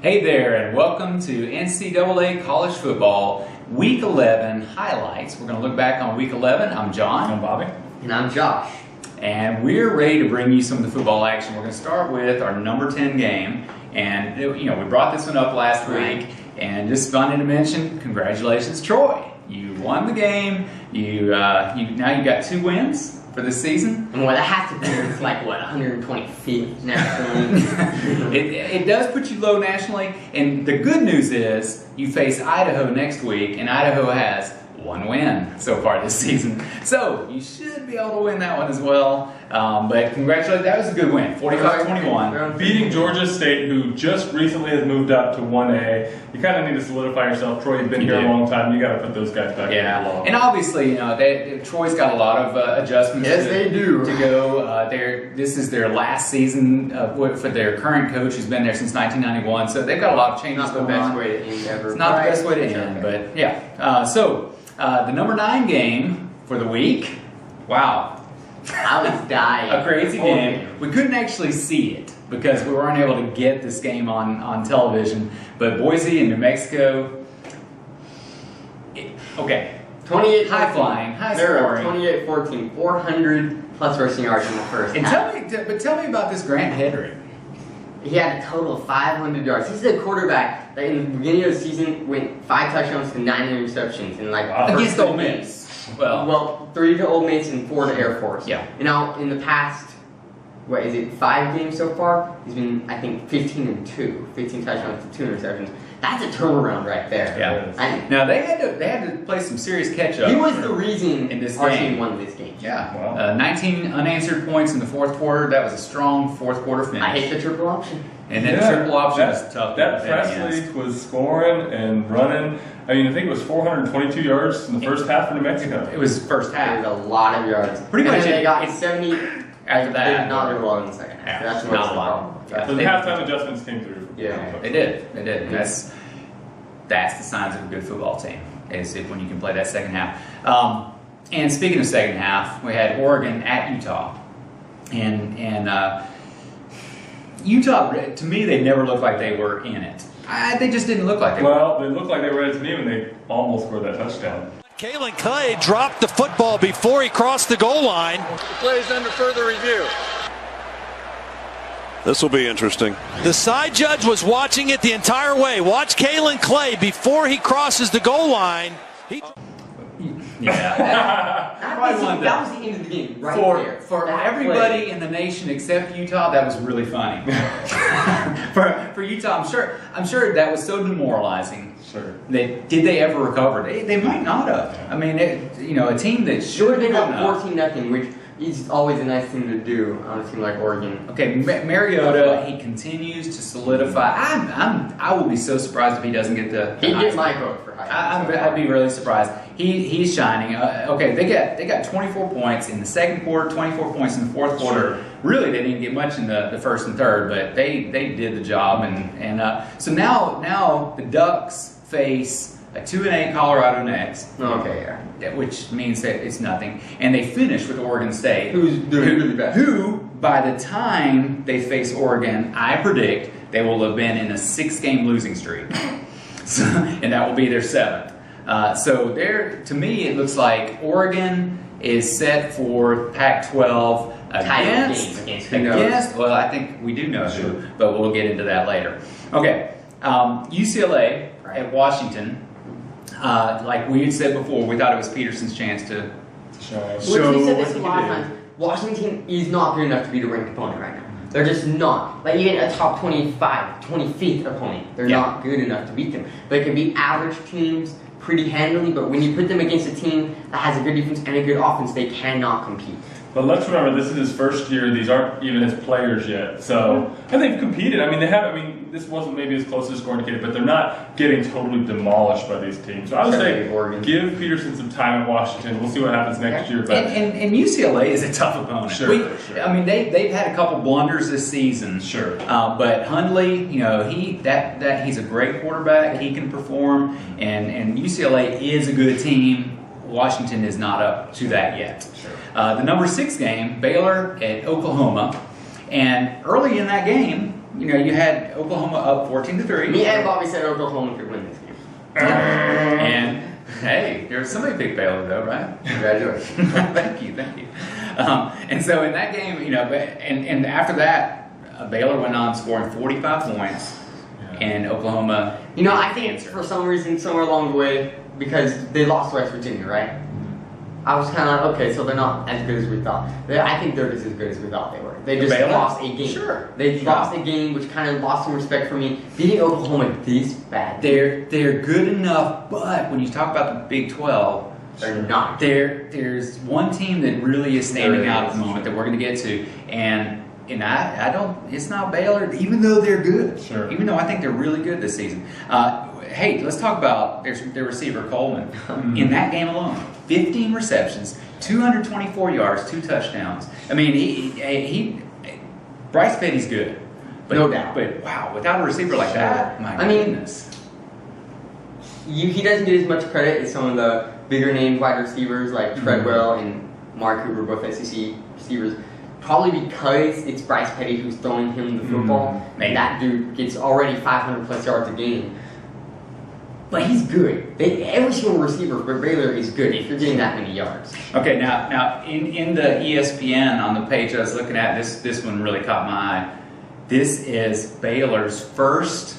Hey there, and welcome to NCAA College Football Week 11 highlights. We're going to look back on Week 11. I'm John. I'm Bobby. And I'm Josh. And we're ready to bring you some of the football action. We're going to start with our number 10 game. And, we brought this one up last week. And just wanted to mention, congratulations, Troy. You won the game. Now you got 2 wins for this season. And that has to be like, 125th nationally? It does put you low nationally. And the good news is you face Idaho next week, and Idaho has 1 win so far this season. So you should be able to win that one as well. But congratulations, that was a good win, 45-21. Beating Georgia State, who just recently has moved up to 1A. You kind of need to solidify yourself. Troy, you've been here a long time. You got to put those guys back in the law. And obviously, Troy's got a lot of adjustments they do. To go. This is their last season for their current coach, who's been there since 1991. So they've got a lot of changes going on. Not the best way to end ever. It's not the best way to end, but yeah. The number 9 game for the week. Wow. I was dying. A crazy game. We couldn't actually see it because we weren't able to get this game on television. But Boise and New Mexico, 28 high flying, high scoring. 28-14, 400 plus rushing yards in the first half. Tell me about this Grant Hedrick. He had a total of 500 yards. He's the quarterback that in the beginning of the season went 5 touchdowns to 9 interceptions in against Ole Miss. Well, 3 to Ole Miss and 4 to Air Force. Yeah. And now in the past, 5 games so far? He's been, I think, 15-2, 15 touchdowns to 2 interceptions. That's a turnaround right there. Yeah. Now they had to play some serious catch up. He was the reason in this our game. team won this game. Yeah. Wow. 19 unanswered points in the fourth quarter. That was a strong fourth quarter finish. I hate the triple option. And then triple option is tough. That Presley was scoring and running. I think it was 422 yards in the first half for New Mexico. It was first half. It was a lot of yards. Pretty much. They got 70 after that. They did not do well in the second half. Yeah, That's not a lot. So the halftime adjustments came through. Yeah. They did. And that's the signs of a good football team, is when you can play that second half. And speaking of second half, we had Oregon at Utah. And Utah, to me, they never looked like they were in it. They just didn't look like they were. Well, they looked like they were ready to me when they almost scored that touchdown. Kalen Clay dropped the football before he crossed the goal line. The play is under further review. This will be interesting. The side judge was watching it the entire way. Watch Kalen Clay before he crosses the goal line. That was the end of the game, right there. For everybody in the nation except Utah, that was really funny. for Utah, I'm sure that was so demoralizing. Sure. Did they ever recover? They might not have. I mean, a team that Should have been have up 14-0, which is always a nice thing to do on a team like Oregon. Okay, Mariota, he continues to solidify. I will be so surprised if he doesn't get the. He'd get my vote for Heisman. I'd be really surprised. He's shining. They got 24 points in the second quarter, 24 points in the fourth quarter. Really, they didn't get much in the first and third, but they did the job. So now the Ducks face a 2-8 Colorado next. Okay, yeah. Which means that it's nothing. And they finish with Oregon State. Who's doing really bad. Who, by the time they face Oregon, I predict they will have been in a 6-game losing streak. And that will be their 7th. To me, it looks like Oregon is set for Pac-12 against, well, I think we do know who, but we'll get into that later. Okay, UCLA at Washington. Like we had said before, we thought it was Peterson's chance to show. We said this a lot of times. Washington is not good enough to be the ranked opponent right now. They're just not. Even a top 25th opponent, they're not good enough to beat them. They can beat average teams pretty handily, but when you put them against a team that has a good defense and a good offense, they cannot compete. But let's remember, this is his first year. These aren't even his players yet. And they've competed. This wasn't maybe as close as score indicated, but they're not getting totally demolished by these teams. So I would say give Peterson some time at Washington. We'll see what happens next year. But and UCLA is a tough opponent. Sure. They've had a couple blunders this season. Sure. But Hundley, he's a great quarterback. He can perform, and UCLA is a good team. Washington is not up to that yet. Sure. The number 6 game, Baylor at Oklahoma. And early in that game, you had Oklahoma up 14-3. Me and Bobby said Oklahoma could win this game. And hey, there was somebody picked Baylor though, right? Congratulations. thank you. And so in that game, and after that, Baylor went on scoring 45 points, and Oklahoma. I think for some reason, somewhere along the way, because they lost West Virginia, right? I was kind of like, okay, so they're not as good as we thought. I think they're just as good as we thought they were. They just Baylor? lost a game. Sure. They lost a game, which kind of lost some respect for me. Beating Oklahoma this bad. They're good enough, but when you talk about the Big 12, they're not. There's one team that really is standing out at the moment that we're going to get to, and I don't. It's not Baylor, even though they're good. Sure. Even though I think they're really good this season. Hey, let's talk about their receiver Coleman. In that game alone, 15 receptions, 224 yards, 2 touchdowns. I mean, he Bryce Petty's good, but, no doubt. But wow, without a receiver like that, my goodness. He doesn't get as much credit as some of the bigger name wide receivers like Treadwell and Mark Cooper, both SEC receivers. Probably because it's Bryce Petty who's throwing him the football. Maybe. That dude gets already 500 plus yards a game. But he's good. Every single receiver for Baylor is good if you're getting that many yards. Okay, now in the ESPN on the page I was looking at, this one really caught my eye. This is Baylor's first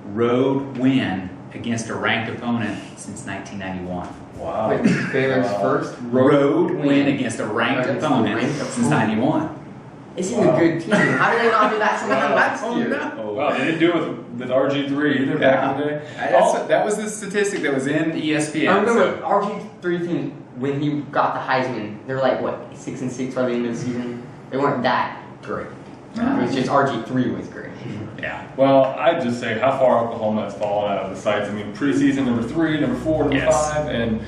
road win against a ranked opponent since 1991. Wow. Wait, Baylor's first road win against a ranked opponent since 91. This is a good team. How did they not do that sometime last year? Oh, wow, they didn't do it with RG3 either back in the day. That was the statistic that was in ESPN. I remember RG3 team when he got the Heisman. They were like, what, 6-6 by the end of the season? They weren't that great. It was just RG3 was great. Yeah. Well, I'd just say how far Oklahoma has fallen out of the sights. I mean, preseason number 3, number 4, number 5, and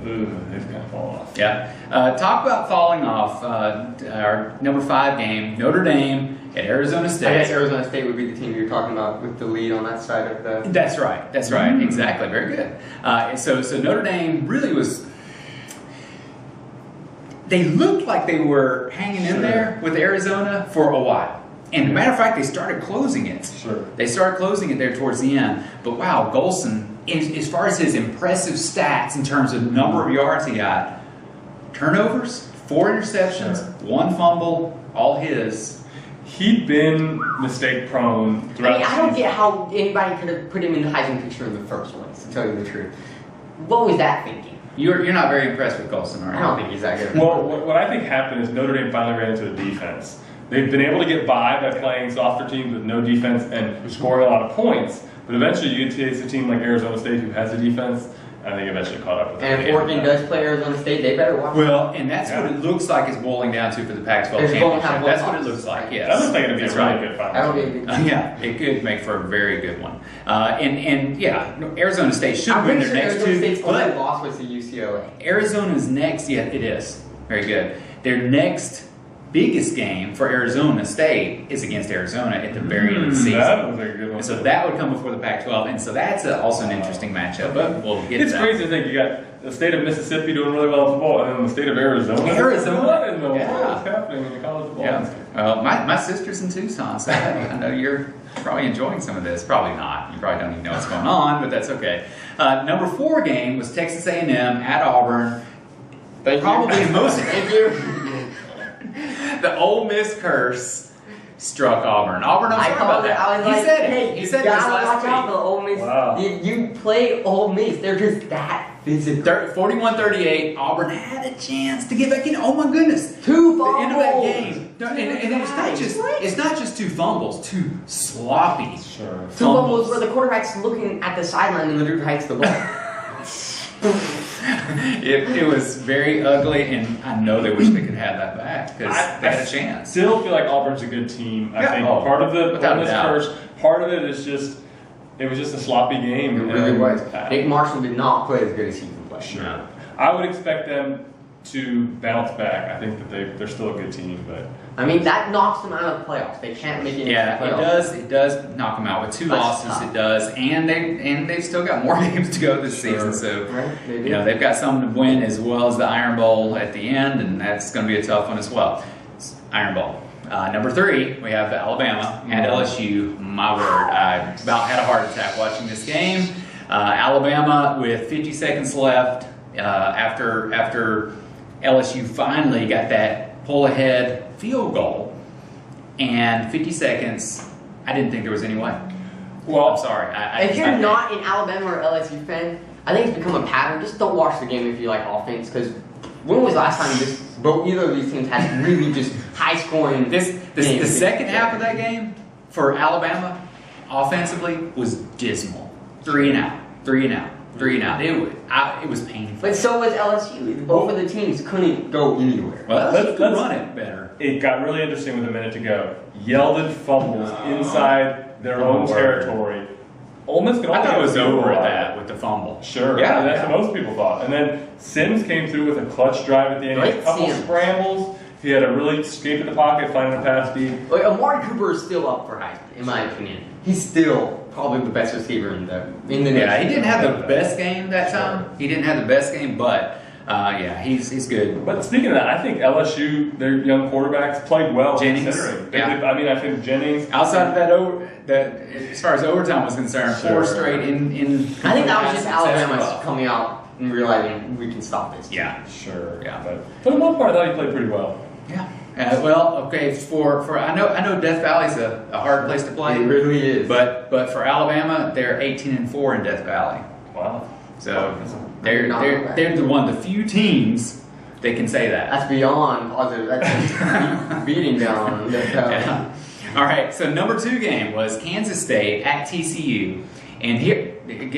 they've kind of fallen off. Yeah. Talk about falling off. Our number 5 game, Notre Dame at Arizona State. I guess Arizona State would be the team you're talking about with the lead on that side of the... That's right. Exactly. Very good. So Notre Dame really was... They looked like they were hanging in there with Arizona for a while. And as a matter of fact, they started closing it. Sure. They started closing it there towards the end. But wow, Golson, as far as his impressive stats in terms of number of yards he got, turnovers, 4 interceptions, 1 fumble, all his. He'd been mistake prone throughout I don't get how anybody could have put him in the Heisman picture in the first place, to tell you the truth. What was that thinking? You're not very impressed with Golson, are you? I don't think he's that good. Well, what I think happened is Notre Dame finally ran into the defense. They've been able to get by playing softer teams with no defense and scoring a lot of points. But eventually you get to face a team like Arizona State who has a defense, and I think eventually caught up with them. And if Oregon does play Arizona State, they better watch Well, and that's what it looks like it's boiling down to for the Pac-12 There's going to championship. have That's one what it loss. looks like, yes. That looks like it'd be That's a really right. good final. That'll be a good team. Yeah, it could make for a very good one. And Arizona State should I'm win pretty their sure next Arizona 2. State's only But loss was to UCLA. Arizona's next, yeah, it is. Very good. Their next biggest game for Arizona State is against Arizona at the very end of the season. That was a good one. And so that would come before the Pac-12, and so that's also an interesting matchup. But we'll get It's to that. crazy to think you got the state of Mississippi doing really well in football, and then the state of Arizona. What in the world is happening in college football? Yeah. Well, my sister's in Tucson, so I know you're probably enjoying some of this. Probably not. You probably don't even know what's going on, but that's okay. Number 4 game was Texas A&M at Auburn. Probably the most. Thank you. The Ole Miss curse struck Auburn. Auburn, I'm I sorry about called it. that. I was He like, said it. hey, He you said this gotta last watch out week. for Ole Miss. Wow. You play Ole Miss. They're just that physical. 41-38, Auburn had a chance to get back in. Oh my goodness. 2 The fumbles. end of that game. No, and it's not just 2 fumbles, 2 sloppy Sure. 2 fumbles where the quarterback's looking at the sideline and the dude hikes the ball. It was very ugly, and I know they wish they could have that back because they had a chance. Still feel like Auburn's a good team. I Yeah. think Oh, part of the without a doubt. curse, part of it is just it was just a sloppy game. It really and, was. Nick Marshall did not play as good as he can play. Sure. No. I would expect them to bounce back. I think that they're still a good team, but I mean, that knocks them out of the playoffs. They can't make it into Yeah, the it playoffs. does. It does knock them out with 2 That's losses. tough. It does, and they've still got more games to go this season. So Right? They do. they've got something to win as well as the Iron Bowl at the end, and that's going to be a tough one as well. Iron Bowl. Number 3, we have Alabama at LSU. My word, I about had a heart attack watching this game. Alabama with 50 seconds left after LSU finally got that pull-ahead field goal, and 50 seconds, I didn't think there was any way. Well, I'm sorry. If you're not an Alabama or LSU fan, I think it's become a pattern. Just don't watch the game if you like offense, because when was the last time either of these teams had really just high-scoring The second half of that game for Alabama offensively was dismal. 3 and out, 3 and out, 3 and out. It was painful. But so was LSU. Both of the teams couldn't go anywhere. Well, let's run it better. It got really interesting with a minute to go. Yeldon fumbles inside their own territory. Ole Miss could I thought it was over at at that with the fumble. Sure. Yeah, That's what most people thought. And then Sims came through with a clutch drive at the end. He had a couple scrambles. He had a really escape in the pocket, finding a pass deep. Like, Amari Cooper is still up for Heisman, in my opinion. He's still probably the best receiver in the Yeah, he didn't have the best game that time. He didn't have the best game, but he's good. But speaking of that, I think LSU, their young quarterbacks, played well. Jennings, I think Jennings. Outside of that, as far as overtime was concerned, 4 straight in. I think that was just Alabama coming out and realizing we can stop this. Yeah, sure. Yeah, but for the most part, I thought he played pretty well. Yeah. For I know Death Valley's a hard place to play. It really is. But for Alabama, they're 18-4 in Death Valley. Wow. So they're one of the few teams that can say that. That's beyond positive. That's beating down Death Valley. Yeah. All right. So number 2 game was Kansas State at TCU, and here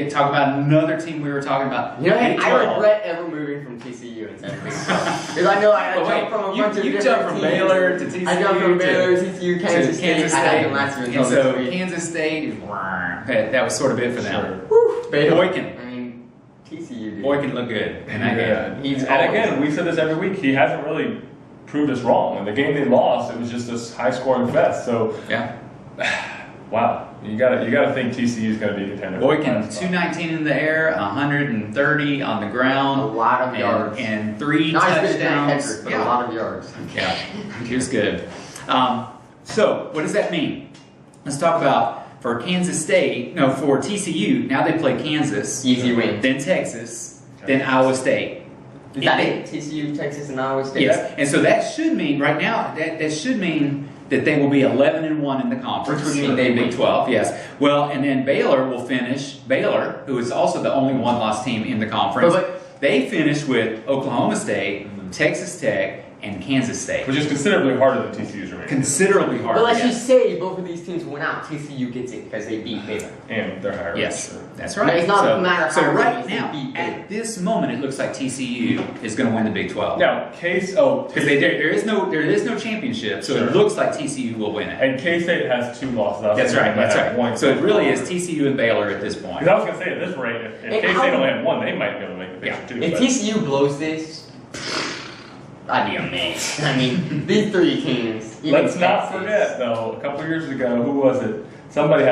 talk about another team we were talking about. You know, I regret ever moving from TCU instead of Big 12. Because I know I jumped from a bunch of you jumped from Baylor to TCU. I jumped from Baylor, TCU, Kansas State. I had them last year. And so Kansas State, that was sort of it for them. Sure. Boykin. I mean, TCU did. Boykin looked good. And again, we said this every week. He hasn't really proved us wrong. In the game they lost, it was just this high-scoring fest. So, wow. You gotta think TCU is gonna be a contender. Boykin, 219 in the air, 130 on the ground, a lot of yards, and 3 Not touchdowns. As good as but a lot of yards. Yeah, he was good. So what does that mean? Let's talk about for Kansas State. No, for TCU. Now they play Kansas, easy win. Then Texas, then Iowa State. Is that it? TCU, Texas, and Iowa State. Yes, and so that should mean right now that should mean that they will be 11-1 in the conference. Which would mean they Big 12, yes. Well, and then Baylor will finish. Baylor, who is also the only one-loss team in the conference, they finish with Oklahoma State, Texas Tech, and Kansas State. Which is considerably harder than TCU's remaining. Considerably harder. But let's just say both of these teams win out. TCU gets it because they beat Baylor. And they're higher. Yes, that's right. It's not a matter of so how right now, at this moment, it looks like TCU is going to win the Big 12. Now, because there is no championship, so it looks like TCU will win it. And K-State has 2 losses. That's right. So it really is TCU and Baylor at this point. Because I was going to say, at this rate, if K-State only had 1, they might be able to make the Big 2. If TCU blows this, I'd be amazed. I mean, these 3 teams. Let's not forget, though, a couple years ago, who was it? Somebody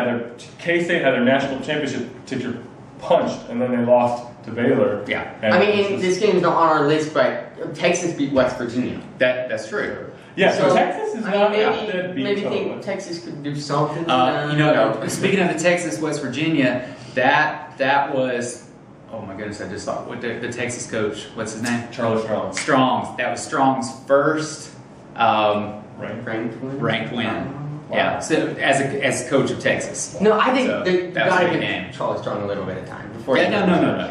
K-State had their national championship ticket punched, and then they lost to Baylor. Yeah. I mean, this game's not on our list, but Texas beat West Virginia. That's true. Yeah, so Texas is not maybe think Texas could do something. Speaking of the Texas-West Virginia, that was. Oh my goodness! I just thought what the Texas coach. What's his name? Charlie Strong. Strong's. That was Strong's first ranked win. Wow. Yeah. So as coach of Texas. No, I think they gotta give game. Charlie Strong a little bit of time before. Yeah. No.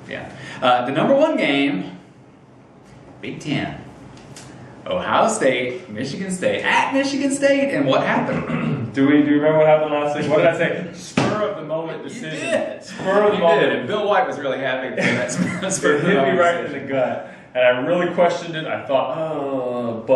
Yeah. The number 1 game, Big Ten. Ohio State, Michigan State, at Michigan State, and what happened? Do you remember what happened last week? What did I say? Spur of the moment decision. You did. Spur of the moment. And Bill White was really happy for that. It hit me right in the gut, and I really questioned it. I thought,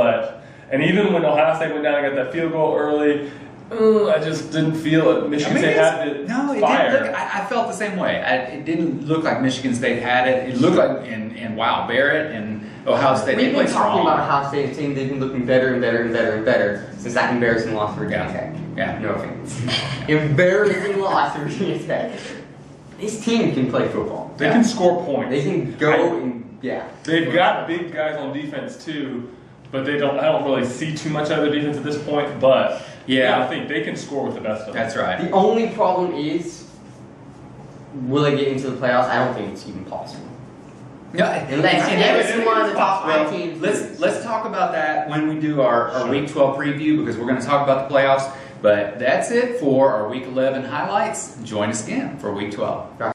and even when Ohio State went down and got that field goal early, I just didn't feel it. Michigan State had it. No, it fire. didn't look. I felt the same way. It didn't look like Michigan State had it. It looked like, and wow, Barrett and Ohio State. We've been talking strong. about Ohio State team. They've been looking better and better and better and better since that embarrassing loss for Virginia Tech. Yeah. No offense. Embarrassing loss for Virginia Tech. This team can play football. They can score points. They can go and They've got big guys on defense too. but I don't really see too much out of their defense at this point. But I think they can score with the best of them. That's right. The only problem is, will they get into the playoffs? I don't think it's even possible. No, Unless one of the top 5 teams. Let's talk about that when we do our Week 12 preview, because we're going to talk about the playoffs. But that's it for our Week 11 highlights. Join us again for Week 12.